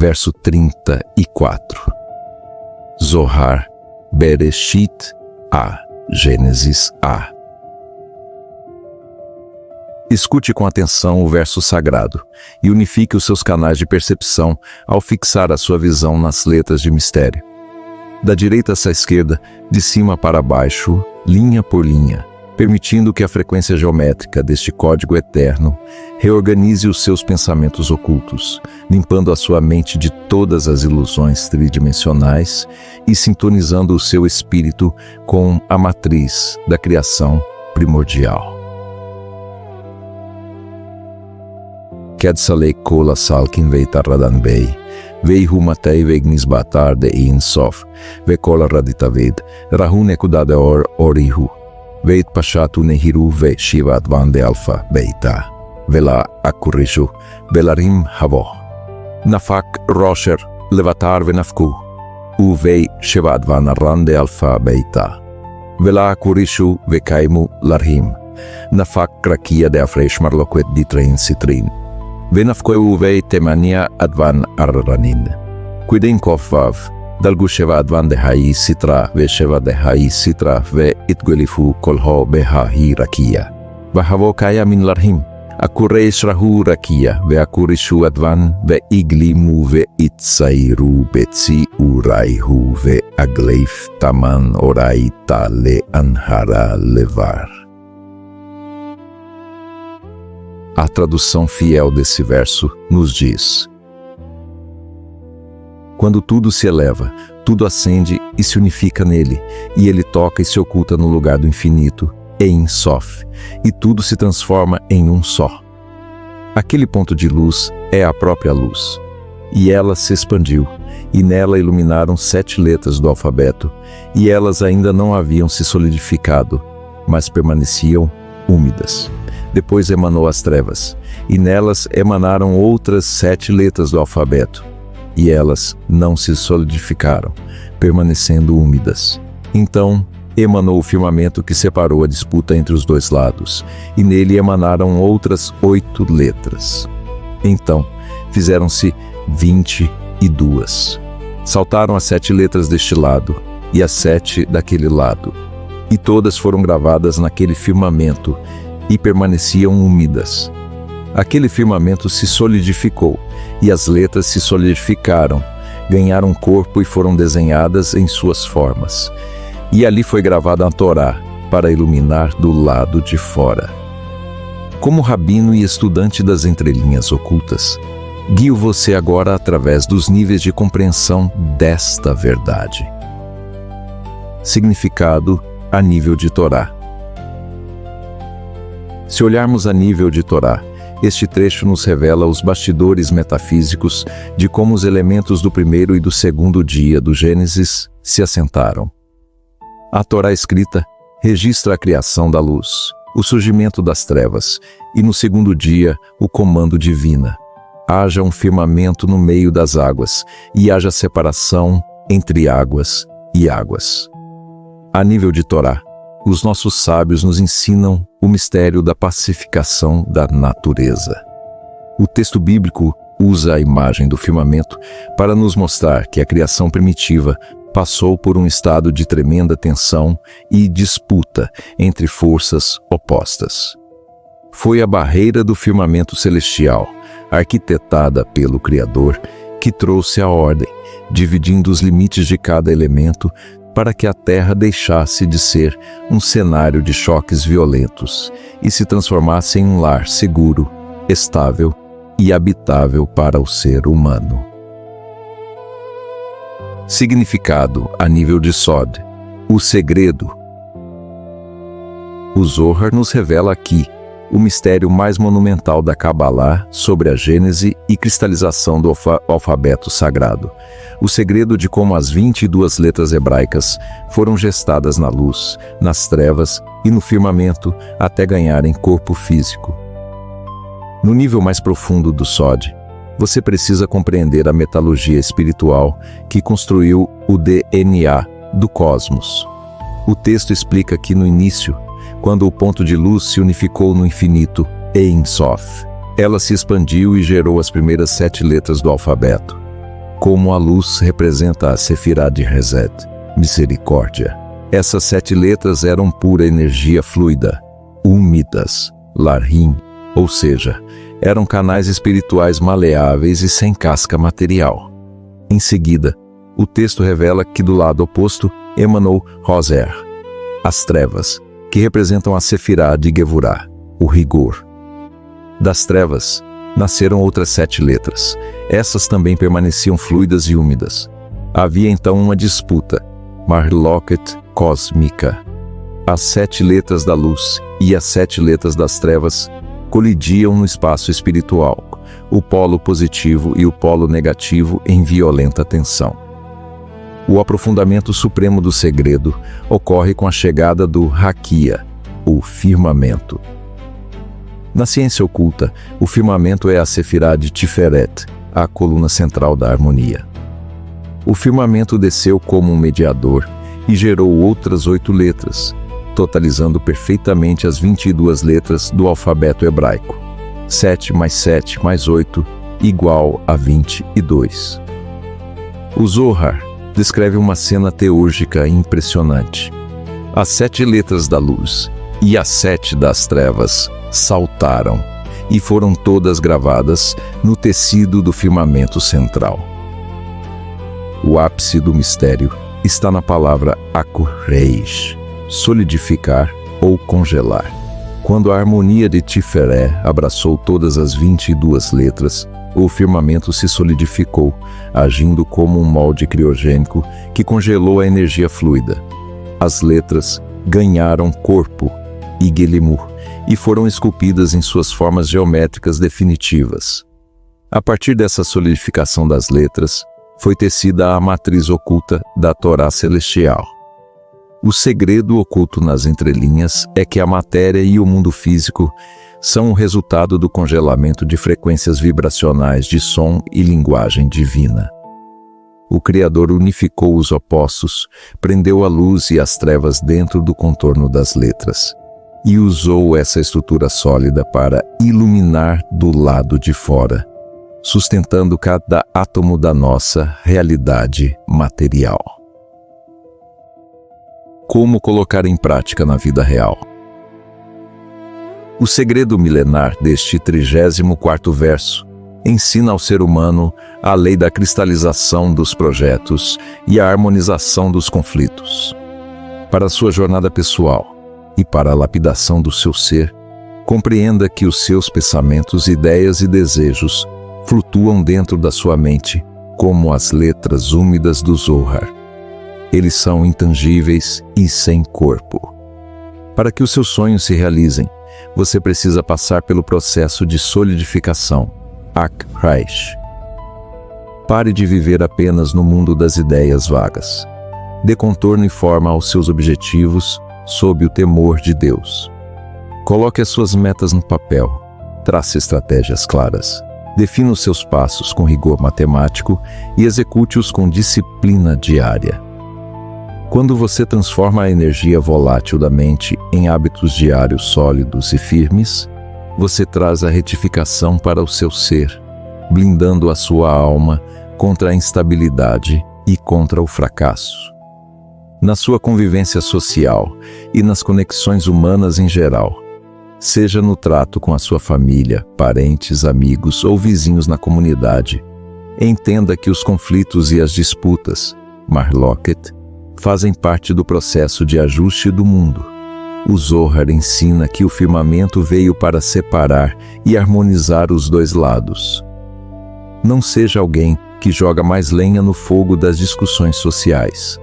verso 34. Zohar, Bereshit A, Gênesis A. Escute com atenção o verso sagrado e unifique os seus canais de percepção ao fixar a sua visão nas letras de mistério. Da direita à esquerda, de cima para baixo, linha por linha, permitindo que a frequência geométrica deste código eterno reorganize os seus pensamentos ocultos, limpando a sua mente de todas as ilusões tridimensionais e sintonizando o seu espírito com a matriz da criação primordial. Kedsalei kola salkin veitaradan bei, veihu matei vegnis batar de insof, vekola raditavid, rahune kudadeor orihu, veit pashatu nehiru ve shivat van de alfa beita, vela akurishu, velarim havo. Nafak rosher levatar venafku, uvei shivat van arran de alfa beita, vela akurishu vekaimu larhim, nafak krakia de afresh marloquet ditrein citrin. Venafkoe uvei temania advan arranin. Quidem kofav, dalgusheva advan de hai sitra, ve sheva de hai sitra, ve itguelifu kolho beha hi rakia. Vahavo kaya min larhim, akureis rahu rakia, ve akurishu advan, ve iglimu ve itsairu betsi uraihu, ve agleif taman orai tale anhara levar. A tradução fiel desse verso nos diz: quando tudo se eleva, tudo ascende e se unifica nele, e ele toca e se oculta no lugar do infinito, Ein Sof, e tudo se transforma em um só. Aquele ponto de luz é a própria luz, e ela se expandiu, e nela iluminaram 7 letras do alfabeto, e elas ainda não haviam se solidificado, mas permaneciam úmidas. Depois emanou as trevas, e nelas emanaram outras 7 letras do alfabeto, e elas não se solidificaram, permanecendo úmidas. Então emanou o firmamento que separou a disputa entre os dois lados, e nele emanaram outras 8 letras. Então fizeram-se 22. Saltaram as 7 letras deste lado, e as 7 daquele lado, e todas foram gravadas naquele firmamento, e permaneciam úmidas. Aquele firmamento se solidificou, e as letras se solidificaram, ganharam corpo e foram desenhadas em suas formas. E ali foi gravada a Torá, para iluminar do lado de fora. Como rabino e estudante das entrelinhas ocultas, guio você agora através dos níveis de compreensão desta verdade. Significado a nível de Torá. Se olharmos a nível de Torá, este trecho nos revela os bastidores metafísicos de como os elementos do primeiro e do segundo dia do Gênesis se assentaram. A Torá escrita registra a criação da luz, o surgimento das trevas, e no segundo dia, o comando divina. Haja um firmamento no meio das águas, e haja separação entre águas e águas. A nível de Torá, os nossos sábios nos ensinam o mistério da pacificação da natureza. O texto bíblico usa a imagem do firmamento para nos mostrar que a criação primitiva passou por um estado de tremenda tensão e disputa entre forças opostas. Foi a barreira do firmamento celestial, arquitetada pelo Criador, que trouxe a ordem, dividindo os limites de cada elemento para que a Terra deixasse de ser um cenário de choques violentos e se transformasse em um lar seguro, estável e habitável para o ser humano. Significado a nível de Sod. O segredo. O Zohar nos revela aqui o mistério mais monumental da Kabbalah sobre a gênese e cristalização do alfabeto sagrado. O segredo de como as 22 letras hebraicas foram gestadas na luz, nas trevas e no firmamento até ganharem corpo físico. No nível mais profundo do Sod, você precisa compreender a metalogia espiritual que construiu o DNA do cosmos. O texto explica que no início, quando o ponto de luz se unificou no infinito, Ein Sof, ela se expandiu e gerou as primeiras 7 letras do alfabeto. Como a luz representa a Sefirá de Reset, misericórdia. Essas 7 letras eram pura energia fluida, úmidas, Larhim, ou seja, eram canais espirituais maleáveis e sem casca material. Em seguida, o texto revela que do lado oposto emanou Roser, as trevas, que representam a Sefirá de Gevurah, o rigor. Das trevas, nasceram outras 7 letras. Essas também permaneciam fluidas e úmidas. Havia então uma disputa, Marloket cósmica. As 7 letras da luz e as 7 letras das trevas colidiam no espaço espiritual, o polo positivo e o polo negativo em violenta tensão. O aprofundamento supremo do segredo ocorre com a chegada do Raquia, o firmamento. Na ciência oculta, o firmamento é a Sefirá de Tiferet, a coluna central da harmonia. O firmamento desceu como um mediador e gerou outras 8 letras, totalizando perfeitamente as 22 letras do alfabeto hebraico. 7 mais 7 mais 8 igual a 22. O Zohar descreve uma cena teúrgica impressionante. As 7 letras da luz e as 7 das trevas saltaram e foram todas gravadas no tecido do firmamento central. O ápice do mistério está na palavra akurreish, solidificar ou congelar. Quando a harmonia de Tiferé abraçou todas as 22 letras, o firmamento se solidificou, agindo como um molde criogênico que congelou a energia fluida. As letras ganharam corpo, Igelimur, e foram esculpidas em suas formas geométricas definitivas. A partir dessa solidificação das letras, foi tecida a matriz oculta da Torá celestial. O segredo oculto nas entrelinhas é que a matéria e o mundo físico são o resultado do congelamento de frequências vibracionais de som e linguagem divina. O Criador unificou os opostos, prendeu a luz e as trevas dentro do contorno das letras, e usou essa estrutura sólida para iluminar do lado de fora, sustentando cada átomo da nossa realidade material. Como colocar em prática na vida real? O segredo milenar deste 34º verso ensina ao ser humano a lei da cristalização dos projetos e a harmonização dos conflitos. Para sua jornada pessoal e para a lapidação do seu ser, compreenda que os seus pensamentos, ideias e desejos flutuam dentro da sua mente como as letras úmidas do Zohar. Eles são intangíveis e sem corpo. Para que os seus sonhos se realizem, você precisa passar pelo processo de solidificação, Akraish. Pare de viver apenas no mundo das ideias vagas. Dê contorno e forma aos seus objetivos sob o temor de Deus. Coloque as suas metas no papel, trace estratégias claras, defina os seus passos com rigor matemático e execute-os com disciplina diária. Quando você transforma a energia volátil da mente em hábitos diários sólidos e firmes, você traz a retificação para o seu ser, blindando a sua alma contra a instabilidade e contra o fracasso. Na sua convivência social e nas conexões humanas em geral, seja no trato com a sua família, parentes, amigos ou vizinhos na comunidade, entenda que os conflitos e as disputas, Marloket, fazem parte do processo de ajuste do mundo. O Zohar ensina que o firmamento veio para separar e harmonizar os dois lados. Não seja alguém que joga mais lenha no fogo das discussões sociais.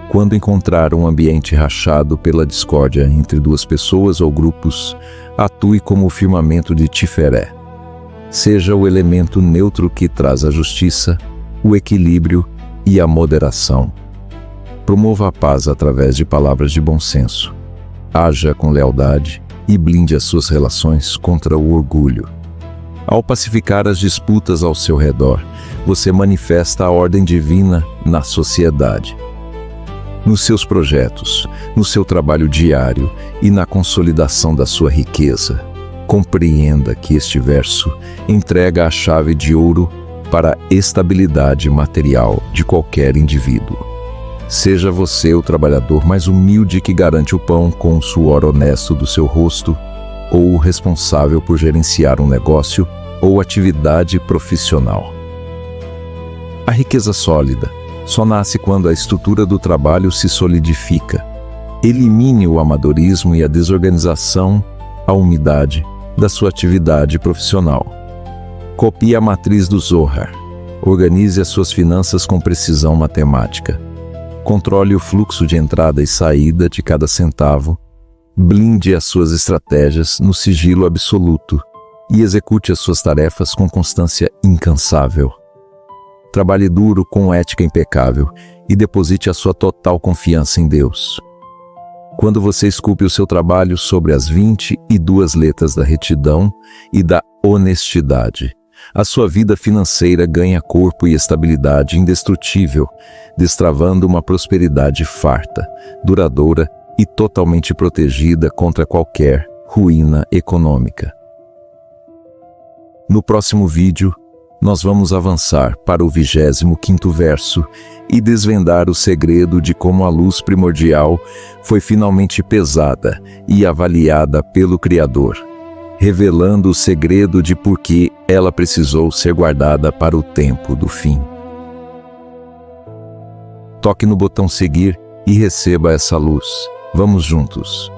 Quando encontrar um ambiente rachado pela discórdia entre duas pessoas ou grupos, atue como o firmamento de Tiferé. Seja o elemento neutro que traz a justiça, o equilíbrio e a moderação. Promova a paz através de palavras de bom senso. Haja com lealdade e blinde as suas relações contra o orgulho. Ao pacificar as disputas ao seu redor, você manifesta a ordem divina na sociedade. Nos seus projetos, no seu trabalho diário e na consolidação da sua riqueza, compreenda que este verso entrega a chave de ouro para a estabilidade material de qualquer indivíduo. Seja você o trabalhador mais humilde que garante o pão com o suor honesto do seu rosto, ou o responsável por gerenciar um negócio ou atividade profissional. A riqueza sólida só nasce quando a estrutura do trabalho se solidifica. Elimine o amadorismo e a desorganização, a umidade da sua atividade profissional. Copie a matriz do Zohar. Organize as suas finanças com precisão matemática. Controle o fluxo de entrada e saída de cada centavo. Blinde as suas estratégias no sigilo absoluto e execute as suas tarefas com constância incansável. Trabalhe duro com ética impecável e deposite a sua total confiança em Deus. Quando você esculpe o seu trabalho sobre as 22 letras da retidão e da honestidade, a sua vida financeira ganha corpo e estabilidade indestrutível, destravando uma prosperidade farta, duradoura e totalmente protegida contra qualquer ruína econômica. No próximo vídeo, nós vamos avançar para o 25º verso e desvendar o segredo de como a luz primordial foi finalmente pesada e avaliada pelo Criador, revelando o segredo de por que ela precisou ser guardada para o tempo do fim. Toque no botão seguir e receba essa luz. Vamos juntos.